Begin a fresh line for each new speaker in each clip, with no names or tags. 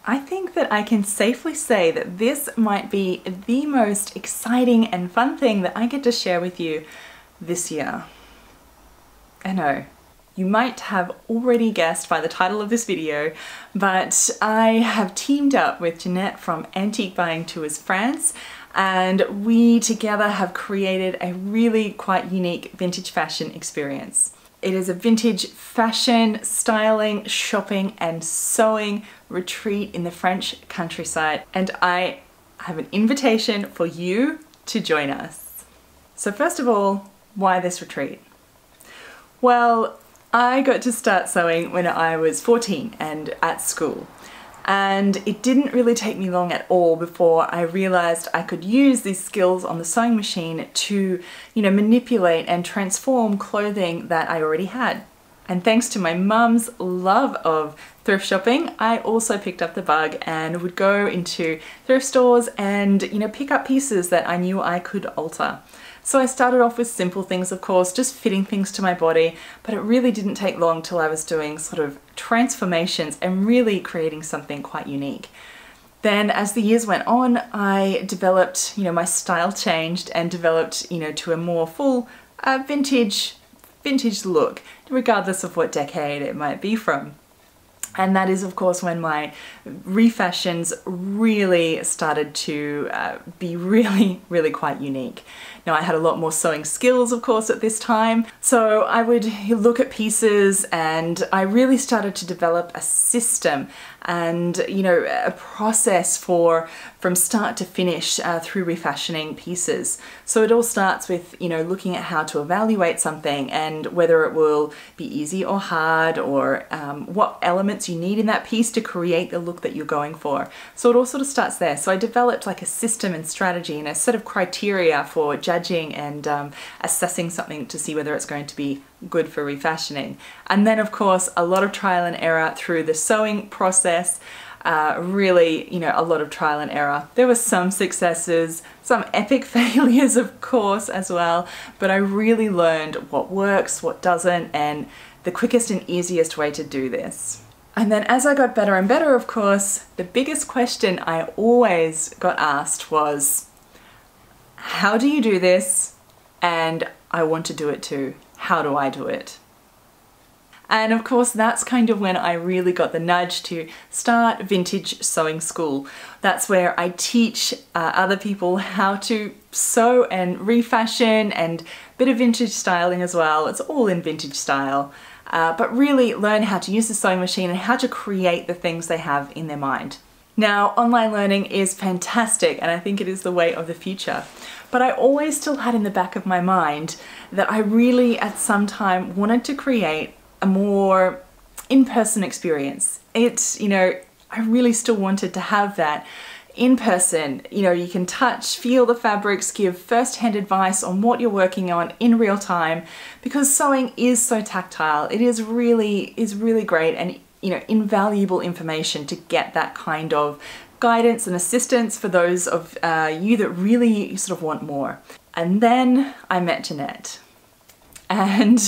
I think that I can safely say that this might be the most exciting and fun thing that I get to share with you this year. I know, you might have already guessed by the title of this video, but I have teamed up with Jeanette from Antique Buying Tours France, and we together have created a really quite unique vintage fashion experience. It is a vintage fashion, styling, shopping and sewing retreat in the French countryside, and I have an invitation for you to join us. So first of all, why this retreat? Well, I got to start sewing when I was 14 and at school. And it didn't really take me long at all before I realized I could use these skills on the sewing machine to, manipulate and transform clothing that I already had. And thanks to my mum's love of thrift shopping, I also picked up the bug and would go into thrift stores and, pick up pieces that I knew I could alter. So I started off with simple things, of course, just fitting things to my body, but it really didn't take long till I was doing sort of transformations and really creating something quite unique. Then as the years went on, I developed, my style changed and developed, to a more full vintage look, regardless of what decade it might be from. And that is, of course, when my refashions really started to be really quite unique. Now, I had a lot more sewing skills, of course, at this time. So I would look at pieces and I really started to develop a system and, a process from start to finish through refashioning pieces. So it all starts with, looking at how to evaluate something and whether it will be easy or hard, or what elements you need in that piece to create the look that you're going for. So it all sort of starts there. So I developed like a system and strategy and a set of criteria for judging and assessing something to see whether it's going to be good for refashioning. And then, of course, a lot of trial and error through the sewing process. Really, a lot of trial and error. There were some successes, some epic failures, of course, as well, but I really learned what works, what doesn't, and the quickest and easiest way to do this. And then as I got better and better, of course, the biggest question I always got asked was, how do you do this? And I want to do it too. How do I do it? And of course, that's kind of when I really got the nudge to start Vintage Sewing School. That's where I teach other people how to sew and refashion and a bit of vintage styling as well. It's all in vintage style. But really learn how to use the sewing machine and how to create the things they have in their mind. Now, online learning is fantastic and I think it is the way of the future. But I always still had in the back of my mind that I really at some time wanted to create a more in-person experience. I really still wanted to have that in person. You can touch, feel the fabrics, give first-hand advice on what you're working on in real time, because sewing is so tactile. It is really great and invaluable information to get that kind of guidance and assistance for those of you that really sort of want more. And then I met Jeanette. And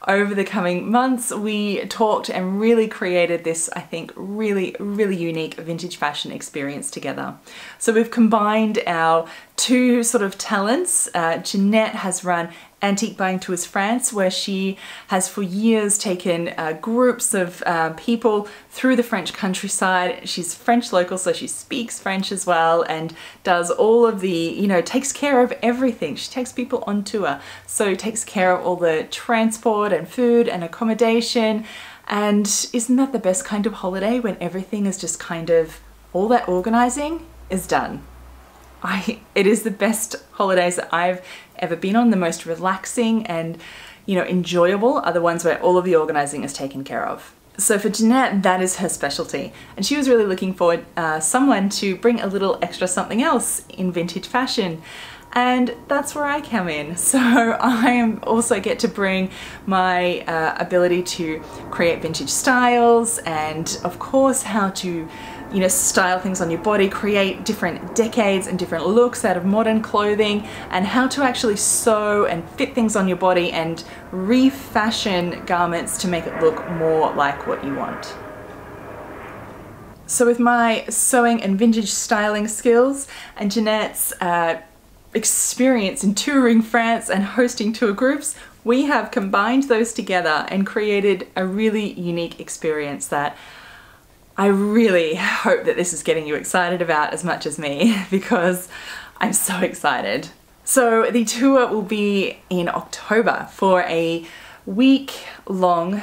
over the coming months, we talked and really created this, I think, really unique vintage fashion experience together. So we've combined our two sort of talents. Jeanette has run Antique Buying Tours France, where she has for years taken groups of people through the French countryside. She's French local, so she speaks French as well and does all of the, takes care of everything. She takes people on tour, so takes care of all the transport and food and accommodation. And isn't that the best kind of holiday, when everything is just kind of, all that organizing is done? It is the best holidays that I've ever been on. The most relaxing and, enjoyable are the ones where all of the organizing is taken care of. So for Jeanette, that is her specialty. And she was really looking for someone to bring a little extra something else in vintage fashion. And that's where I come in. So I also get to bring my ability to create vintage styles and, of course, how to style things on your body, create different decades and different looks out of modern clothing, and how to actually sew and fit things on your body and refashion garments to make it look more like what you want. So with my sewing and vintage styling skills and Jeanette's experience in touring France and hosting tour groups, we have combined those together and created a really unique experience that I really hope that this is getting you excited about as much as me, because I'm so excited. So the tour will be in October for a week-long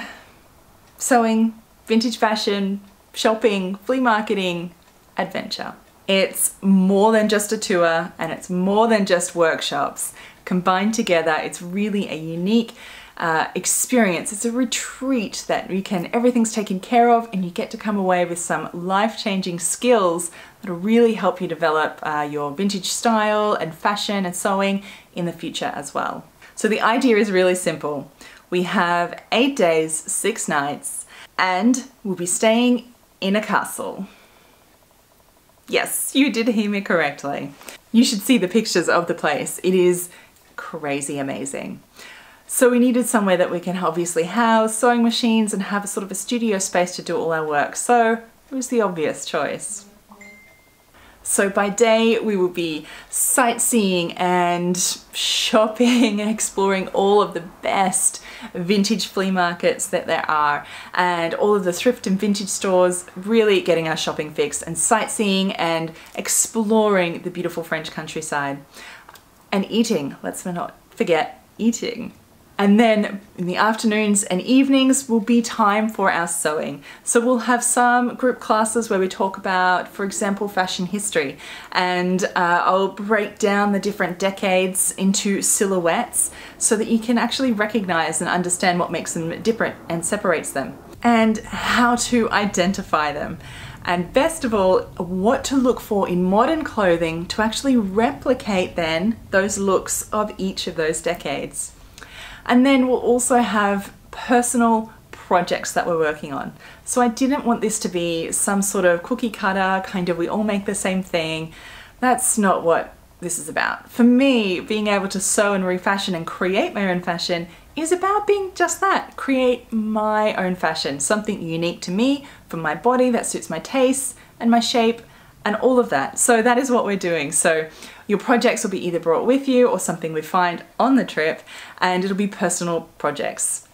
sewing, vintage fashion, shopping, flea marketing adventure. It's more than just a tour, and it's more than just workshops. Combined together, it's really a unique experience. It's a retreat that everything's taken care of, and you get to come away with some life-changing skills that'll really help you develop your vintage style and fashion and sewing in the future as well. So the idea is really simple. We have 8 days, 6 nights, and we'll be staying in a castle. Yes, you did hear me correctly. You should see the pictures of the place. It is crazy amazing. So we needed somewhere that we can obviously house sewing machines and have a sort of a studio space to do all our work. So it was the obvious choice. So by day we will be sightseeing and shopping and exploring all of the best vintage flea markets that there are, and all of the thrift and vintage stores, really getting our shopping fix and sightseeing and exploring the beautiful French countryside. And eating, let's not forget eating. And then in the afternoons and evenings will be time for our sewing. So we'll have some group classes where we talk about, for example, fashion history. And I'll break down the different decades into silhouettes so that you can actually recognize and understand what makes them different and separates them, and how to identify them. And best of all, what to look for in modern clothing to actually replicate then those looks of each of those decades. And then we'll also have personal projects that we're working on. So I didn't want this to be some sort of cookie cutter, kind of we all make the same thing. That's not what this is about. For me, being able to sew and refashion and create my own fashion is about being just that, create my own fashion, something unique to me, for my body, that suits my tastes and my shape and all of that. So that is what we're doing. So your projects will be either brought with you or something we find on the trip, and it'll be personal projects.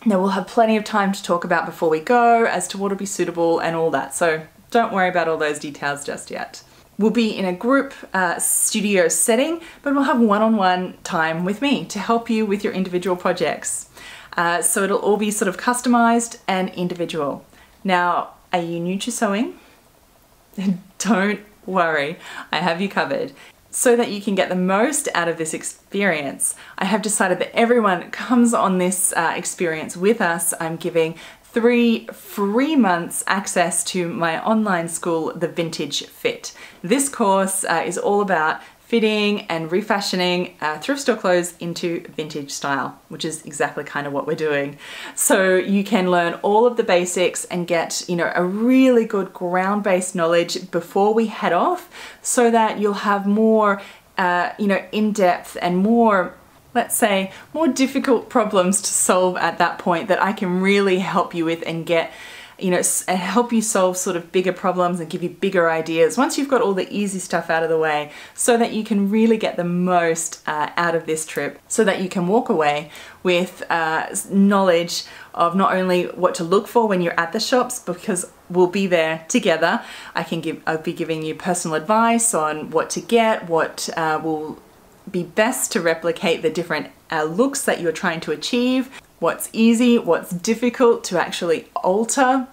Now we'll have plenty of time to talk about before we go as to what will be suitable and all that. So don't worry about all those details just yet. We'll be in a group studio setting, but we'll have one-on-one time with me to help you with your individual projects. So it'll all be sort of customized and individual. Now, are you new to sewing? Don't worry, I have you covered. So that you can get the most out of this experience, I have decided that everyone comes on this experience with us. I'm giving 3 free months access to my online school, The Vintage Fit. This course is all about fitting and refashioning thrift store clothes into vintage style, which is exactly kind of what we're doing. So you can learn all of the basics and get, a really good ground-based knowledge before we head off, so that you'll have more, in-depth and more, let's say, more difficult problems to solve at that point that I can really help you with and get, and help you solve sort of bigger problems and give you bigger ideas once you've got all the easy stuff out of the way, so that you can really get the most out of this trip, so that you can walk away with knowledge of not only what to look for when you're at the shops, because we'll be there together. I'll be giving you personal advice on what to get, what will be best to replicate the different looks that you're trying to achieve, what's easy, what's difficult to actually alter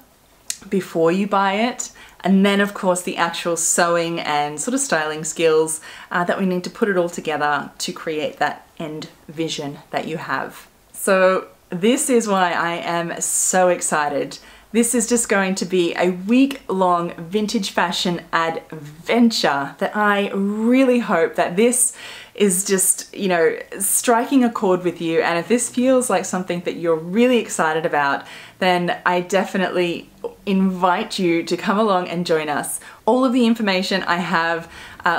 before you buy it, and then of course the actual sewing and sort of styling skills that we need to put it all together to create that end vision that you have. So this is why I am so excited. This is just going to be a week-long vintage fashion adventure that I really hope that this is just, striking a chord with you. And if this feels like something that you're really excited about, then I definitely invite you to come along and join us. All of the information I have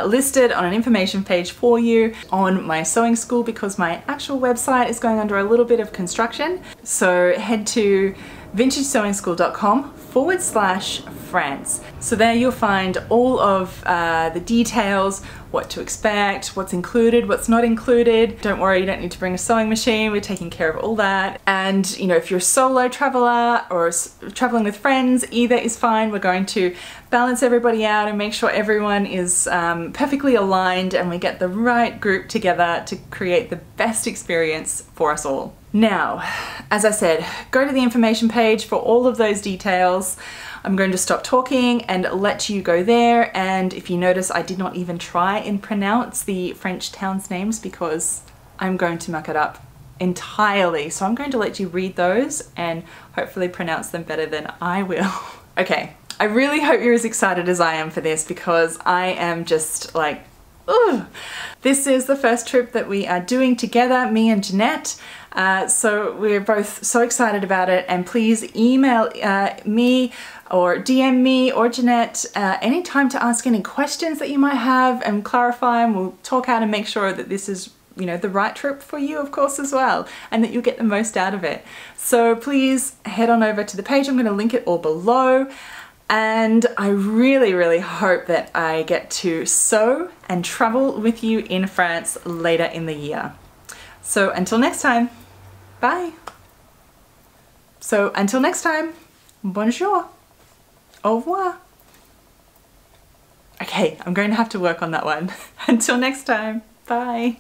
listed on an information page for you on my sewing school, because my actual website is going under a little bit of construction. So head to vintagesewing.com/France. So there you'll find all of the details, what to expect, what's included, what's not included. Don't worry, you don't need to bring a sewing machine. We're taking care of all that. And you know, if you're a solo traveler or traveling with friends, either is fine. We're going to balance everybody out and make sure everyone is perfectly aligned and we get the right group together to create the best experience for us all. Now, as I said, go to the information page for all of those details. I'm going to stop talking and let you go there. And if you notice, I did not even try and pronounce the French towns' names because I'm going to muck it up entirely. So I'm going to let you read those and hopefully pronounce them better than I will. Okay, I really hope you're as excited as I am for this because I am just like, ugh. This is the first trip that we are doing together, me and Jeanette. So we're both so excited about it, and please email me or DM me or Jeanette anytime to ask any questions that you might have and clarify, and we'll talk out and make sure that this is, you know, the right trip for you, of course, as well, and that you'll get the most out of it. So please head on over to the page. I'm going to link it all below. And I really, really hope that I get to sew and travel with you in France later in the year. So until next time, bye. So until next time, bonjour, au revoir. Okay, I'm going to have to work on that one. Until next time, bye.